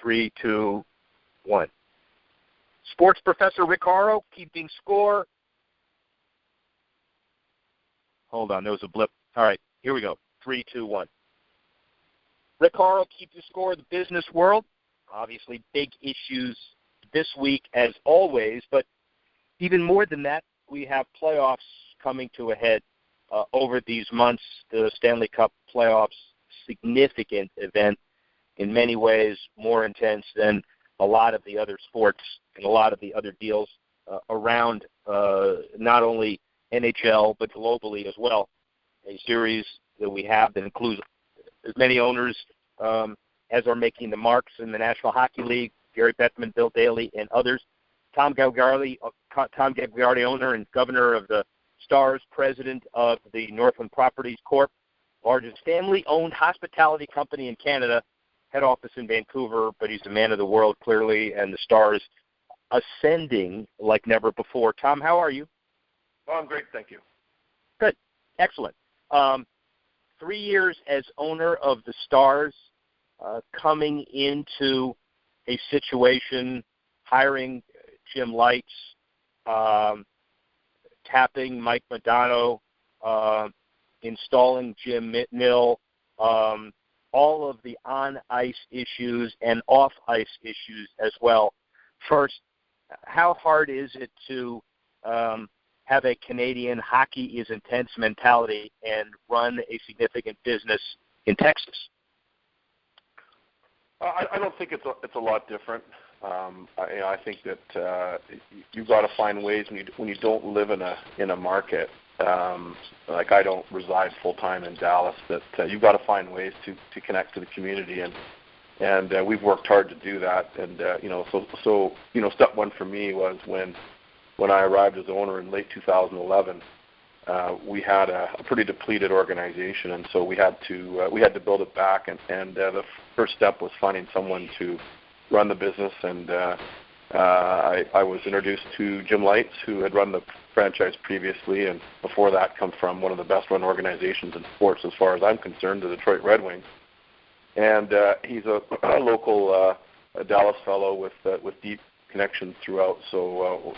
3, 2, 1. Sports professor Rick Horrow keeping score. Hold on, there was a blip. All right, here we go. 3, 2, 1. Rick Horrow keeping score of the business world. Obviously, big issues this week as always, but even more than that, we have playoffs coming to a head over these months. The Stanley Cup playoffs, significant event, in many ways more intense than a lot of the other sports and a lot of the other deals around not only NHL but globally as well. A series that we have that includes as many owners as are making the marks in the National Hockey League, Gary Bettman, Bill Daly, and others. Tom Gaglardi, owner and governor of the Stars, president of the Northland Properties Corp., largest family-owned hospitality company in Canada, head office in Vancouver, but he's a man of the world, clearly, and the Stars ascending like never before. Tom, how are you? Oh, I'm great, thank you. Good. Excellent. 3 years as owner of the Stars, coming into a situation, hiring Jim Lights, tapping Mike Modano, installing Jim Mitnill, all of the on-ice issues and off-ice issues as well. First, how hard is it to have a Canadian hockey is intense mentality and run a significant business in Texas? I don't think it's a lot different. I think that you've got to find ways when you don't live in a market. Like I don't reside full time in Dallas. That you've got to find ways to connect to the community, and we've worked hard to do that. And so step one for me was when I arrived as owner in late 2011. We had a pretty depleted organization, and so we had to build it back. And the first step was finding someone to run the business. And I was introduced to Jim Lights, who had run the franchise previously, and before that, come from one of the best-run organizations in sports, as far as I'm concerned, the Detroit Red Wings. And he's a local Dallas fellow with deep connections throughout. So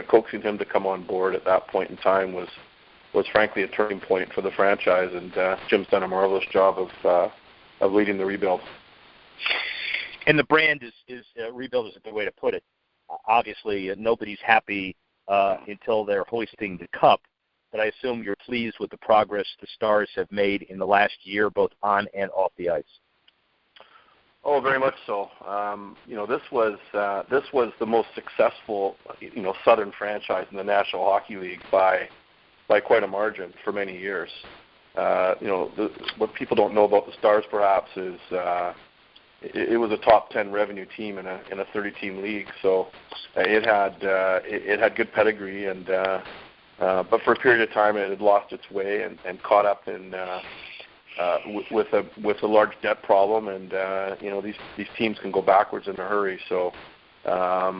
coaxing him to come on board at that point in time was frankly a turning point for the franchise, and Jim's done a marvelous job of leading the rebuild. And the brand is rebuild is a good way to put it. Obviously, nobody's happy until they're hoisting the cup, but I assume you're pleased with the progress the Stars have made in the last year, both on and off the ice. Oh, very much so. This was the most successful, Southern franchise in the National Hockey League by quite a margin for many years. What people don't know about the Stars, perhaps, is it was a top 10 revenue team in a 30-team league. So it had good pedigree, and but for a period of time it had lost its way and caught up in. With a large debt problem, and these teams can go backwards in a hurry. So a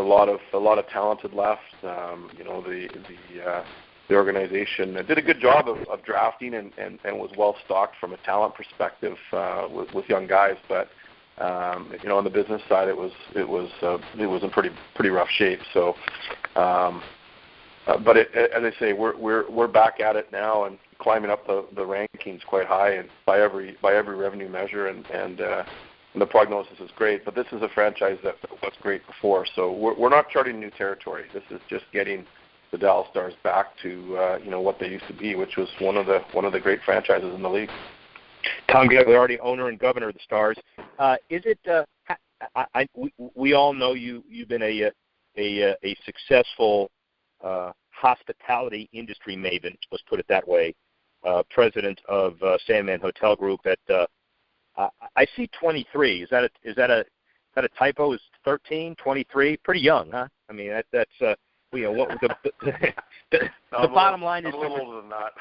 lot of talent had left. The organization did a good job of drafting and was well stocked from a talent perspective with young guys. But on the business side, it was in pretty rough shape. So. But as I say, we're back at it now and climbing up the rankings quite high, and by every revenue measure, and the prognosis is great. But this is a franchise that was great before, so we're not charting new territory. This is just getting the Dallas Stars back to what they used to be, which was one of the great franchises in the league. Tom Gaglardi, owner and governor of the Stars. Is it? We all know you've been a successful hospitality industry maven, let's put it that way, president of Sandman Hotel Group. At I see 23. Is that a typo? Is 13, 23? Pretty young, huh? I mean, that's what the bottom line is. A little older than that.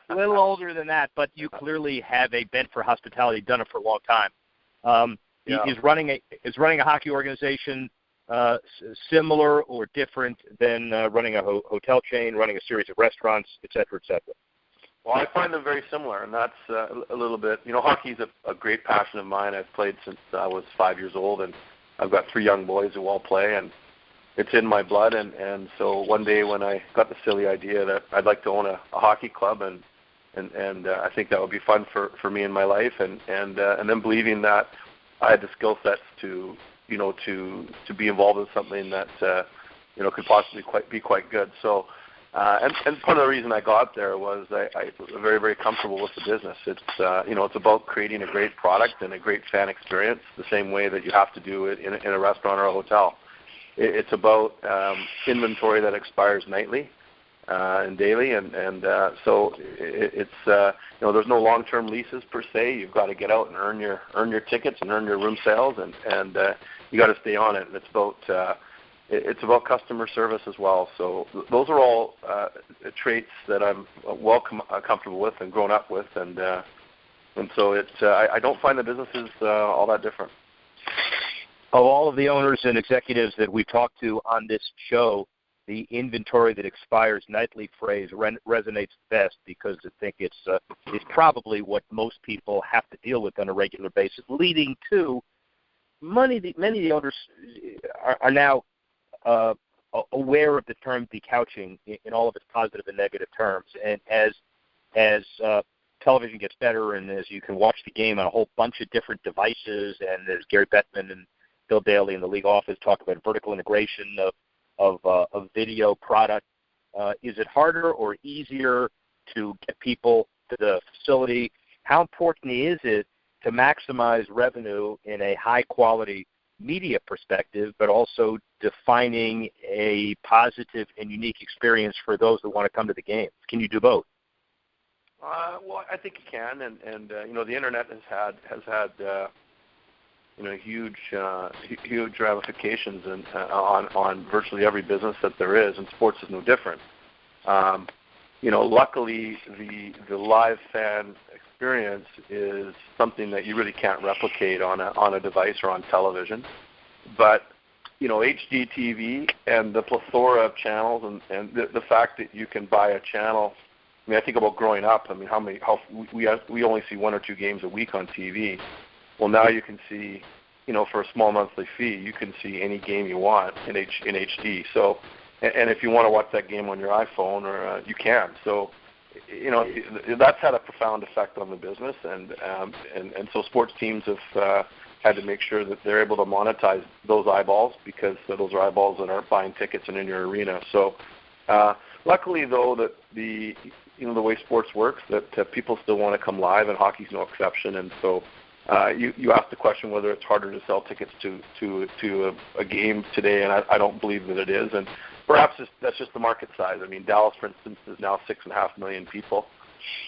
A little older than that, but you clearly have a bent for hospitality. Done it for a long time. Is running a hockey organization similar or different than running a hotel chain, running a series of restaurants, et cetera, et cetera? Well, I find them very similar, and that's a little bit. Hockey's a great passion of mine. I've played since I was 5 years old, and I've got 3 young boys who all play, and it's in my blood. And so one day when I got the silly idea that I'd like to own a hockey club, and I think that would be fun for me in my life, and then believing that I had the skill sets to be involved in something that could possibly be quite good. So. And part of the reason I got there was I was very, very comfortable with the business. It's it's about creating a great product and a great fan experience, the same way that you have to do it in a restaurant or a hotel. It's about inventory that expires nightly and daily, and so it's there's no long-term leases per se. You've got to get out and earn your tickets and earn your room sales, and you got to stay on it. And it's about customer service as well. So those are all traits that I'm comfortable with and grown up with, and so I don't find the businesses all that different. Of all of the owners and executives that we've talked to on this show, the inventory that expires nightly phrase resonates best, because I think it's probably what most people have to deal with on a regular basis, leading to many of the owners are now aware of the term decouching in all of its positive and negative terms. And as television gets better, and as you can watch the game on a whole bunch of different devices, and as Gary Bettman and Bill Daly in the league office talk about vertical integration of video product, is it harder or easier to get people to the facility? How important is it to maximize revenue in a high-quality media perspective, but also defining a positive and unique experience for those that want to come to the game? Can you do both? Well, I think you can, and the internet has had huge ramifications on virtually every business that there is, and sports is no different. Luckily, the live fan experience is something that you really can't replicate on a device or on television. But HD TV and the plethora of channels, and the fact that you can buy a channel. I mean, I think about growing up. I mean, we only see 1 or 2 games a week on TV. Well, now you can see, for a small monthly fee, you can see any game you want in HD. So, and if you want to watch that game on your iPhone, or you can. So, that's had a profound effect on the business, and so sports teams have had to make sure that they're able to monetize those eyeballs, because those are eyeballs that aren't buying tickets and in your arena. So, luckily, though, that the way sports works, that people still want to come live, and hockey's no exception. And so, you asked the question whether it's harder to sell tickets to a game today, and I don't believe that it is. And perhaps that's just the market size. I mean, Dallas, for instance, is now 6.5 million people,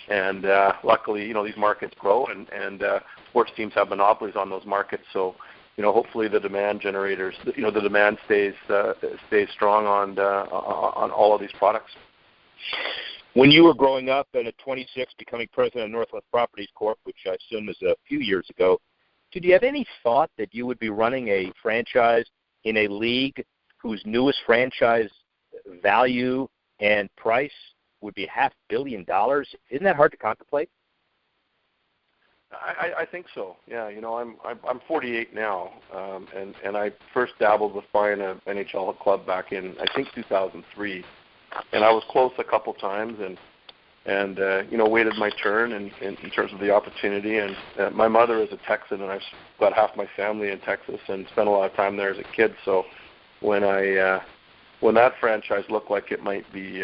and luckily, these markets grow, and sports teams have monopolies on those markets. So, hopefully, the demand generators, the demand stays strong on all of these products. When you were growing up and at 26 becoming president of Northwest Properties Corp., which I assume is a few years ago, did you have any thought that you would be running a franchise in a league whose newest franchise value and price would be $500 million? Isn't that hard to contemplate? I think so. Yeah, I'm 48 now, and I first dabbled with buying an NHL club back in, I think, 2003. And I was close a couple times, and waited my turn in terms of the opportunity. And my mother is a Texan, and I've got half my family in Texas, and spent a lot of time there as a kid. So when that franchise looked like it might be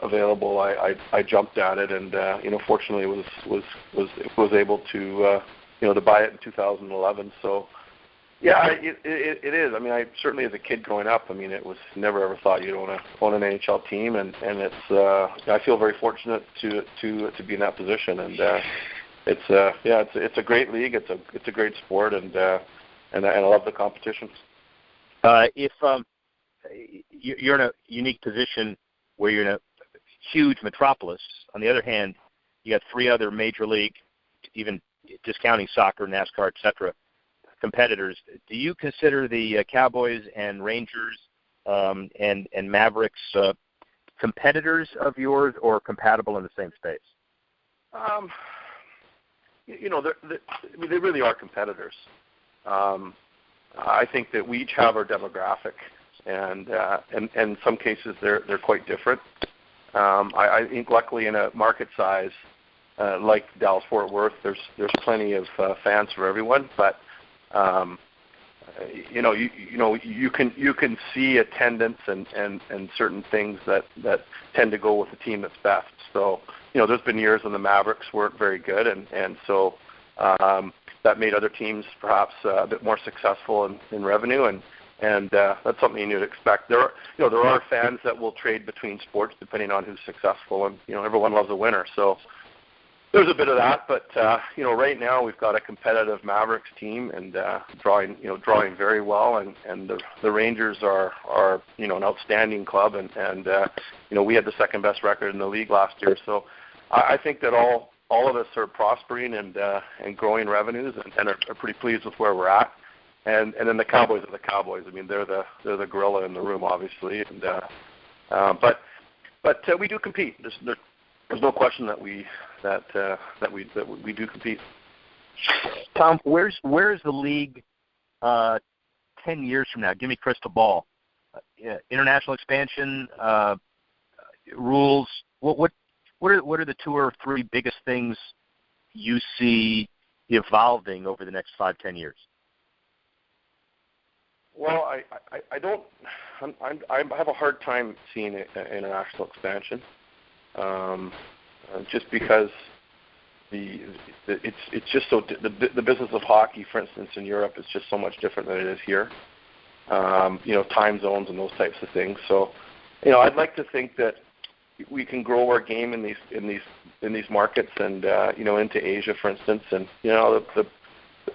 available, I jumped at it, and fortunately was able to to buy it in 2011. So. Yeah, it is. I mean, I certainly, as a kid growing up, I mean, it was never ever thought you'd own an NHL team, and it's. I feel very fortunate to be in that position, and it's a great league. It's a great sport, and I love the competition. If you're in a unique position where you're in a huge metropolis, on the other hand, you got 3 other major league, even discounting soccer, NASCAR, etc., competitors. Do you consider the Cowboys and Rangers and Mavericks competitors of yours, or compatible in the same space? You know, they really are competitors. I think that we each have our demographic, and in some cases they're quite different. I think luckily in a market size like Dallas-Fort Worth, there's plenty of fans for everyone, but you can see attendance and certain things that tend to go with the team that's best. So, you know, there's been years when the Mavericks weren't very good, and so that made other teams perhaps a bit more successful in revenue, and that's something you'd expect. There are fans that will trade between sports depending on who's successful, and you know, everyone loves a winner. So there's a bit of that, but you know, right now we've got a competitive Mavericks team and drawing very well, and the Rangers are you know, an outstanding club, and you know, we had the second best record in the league last year. So I think that all of us are prospering and growing revenues and are pretty pleased with where we're at. And then the Cowboys are the Cowboys. I mean, they're the gorilla in the room, obviously. And but we do compete. There's no question that we do compete. Tom, where's the league 10 years from now? Give me crystal ball. International expansion, rules. What are the 2 or 3 biggest things you see evolving over the next 5-10 years? Well, I don't. I have a hard time seeing international expansion, just because it's just so the business of hockey, for instance, in Europe is just so much different than it is here. You know, time zones and those types of things. So, you know, I'd like to think that we can grow our game in these markets, and you know, into Asia, for instance. And you know,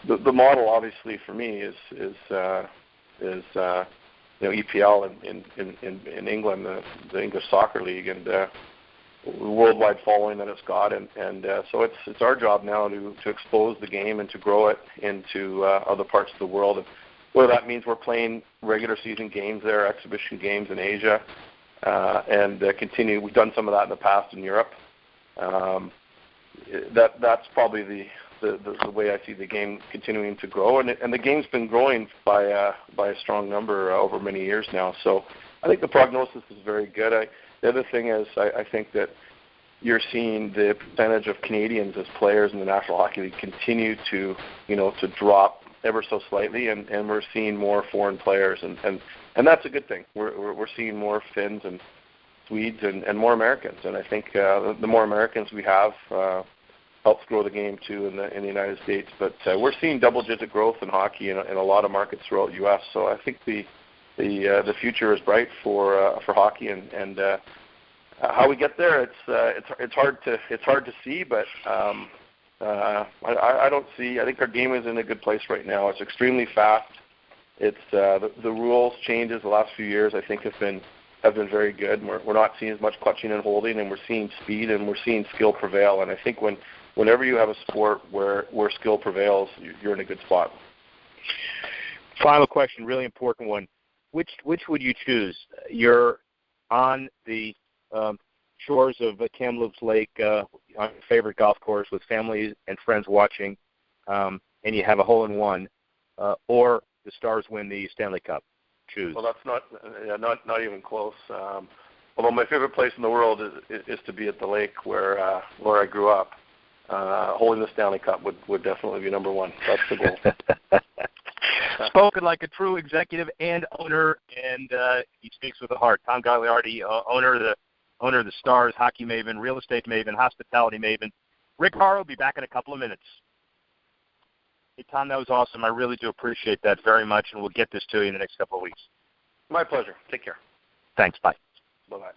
the model obviously for me is you know, EPL in England, the English Soccer League, and worldwide following that it's got, and so it's our job now to expose the game and to grow it into other parts of the world. And whether that means we're playing regular season games there, exhibition games in Asia, and continue. We've done some of that in the past in Europe. That's probably the way I see the game continuing to grow, and the game's been growing by a strong number over many years now. So I think the prognosis is very good. The other thing is I think that you're seeing the percentage of Canadians as players in the National Hockey League continue to drop ever so slightly, and we're seeing more foreign players, and that's a good thing. We're seeing more Finns and Swedes and more Americans, and I think the more Americans we have helps grow the game too in the United States. But we're seeing double-digit growth in hockey in a lot of markets throughout the U.S. So I think the future is bright for hockey, and how we get there, it's hard to see, but I don't see. I think our game is in a good place right now. It's extremely fast. It's the rules changes the last few years, I think, have been very good. We're not seeing as much clutching and holding, and we're seeing speed, and we're seeing skill prevail. And I think whenever you have a sport where skill prevails, you're in a good spot. Final question, really important one. Which would you choose? You're on the shores of Kamloops Lake on your favorite golf course with family and friends watching, and you have a hole-in-one, or the Stars win the Stanley Cup. Choose. Well, that's not even close. Although my favorite place in the world is to be at the lake where I grew up. Holding the Stanley Cup would definitely be number one. That's the goal. Spoken like a true executive and owner, and he speaks with the heart. Tom Gaglardi, owner of the Stars, hockey maven, real estate maven, hospitality maven. Rick Horrow will be back in a couple of minutes. Hey, Tom, that was awesome. I really do appreciate that very much, and we'll get this to you in the next couple of weeks. My pleasure. Take care. Thanks. Bye. Bye-bye.